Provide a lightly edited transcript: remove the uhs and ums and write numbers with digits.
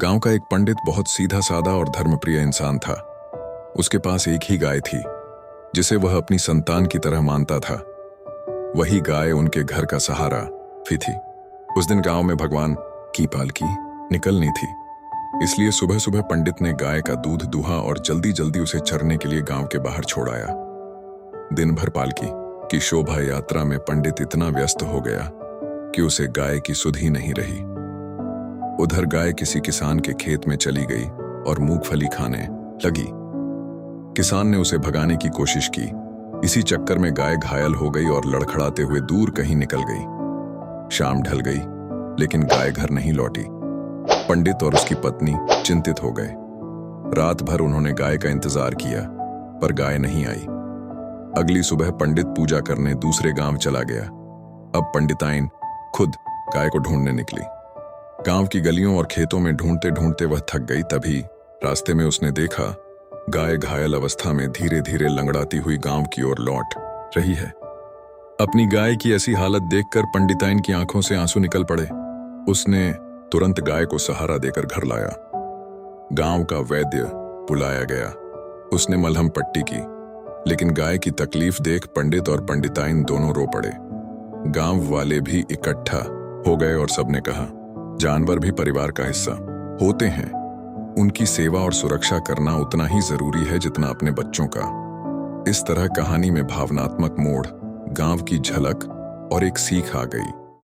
गांव का एक पंडित बहुत सीधा साधा और धर्मप्रिय इंसान था। उसके पास एक ही गाय थी जिसे वह अपनी संतान की तरह मानता था। वही गाय उनके घर का सहारा भी थी। उस दिन गांव में भगवान की पालकी निकलनी थी, इसलिए सुबह सुबह पंडित ने गाय का दूध दुहा और जल्दी जल्दी उसे चरने के लिए गांव के बाहर छोड़ आया। दिन भर पालकी की शोभा यात्रा में पंडित इतना व्यस्त हो गया कि उसे गाय की सुध ही नहीं रही। उधर गाय किसी किसान के खेत में चली गई और मूंगफली खाने लगी। किसान ने उसे भगाने की कोशिश की। इसी चक्कर में गाय घायल हो गई और लड़खड़ाते हुए दूर कहीं निकल गई। शाम ढल गई, लेकिन गाय घर नहीं लौटी। पंडित और उसकी पत्नी चिंतित हो गए। रात भर उन्होंने गाय का इंतजार किया, पर गाय नहीं आई। अगली सुबह पंडित पूजा करने दूसरे गांव चला गया। अब पंडिताइन खुद गाय को ढूंढने निकली। गांव की गलियों और खेतों में ढूंढते ढूंढते वह थक गई। तभी रास्ते में उसने देखा गाय घायल अवस्था में धीरे धीरे लंगड़ाती हुई गांव की ओर लौट रही है। अपनी गाय की ऐसी हालत देखकर पंडिताइन की आंखों से आंसू निकल पड़े। उसने तुरंत गाय को सहारा देकर घर लाया। गांव का वैद्य बुलाया गया। उसने मलहम पट्टी की, लेकिन गाय की तकलीफ देख पंडित और पंडिताइन दोनों रो पड़े। गांव वाले भी इकट्ठा हो गए और सबने कहा, जानवर भी परिवार का हिस्सा होते हैं। उनकी सेवा और सुरक्षा करना उतना ही जरूरी है जितना अपने बच्चों का। इस तरह कहानी में भावनात्मक मोड़, गांव की झलक और एक सीख आ गई।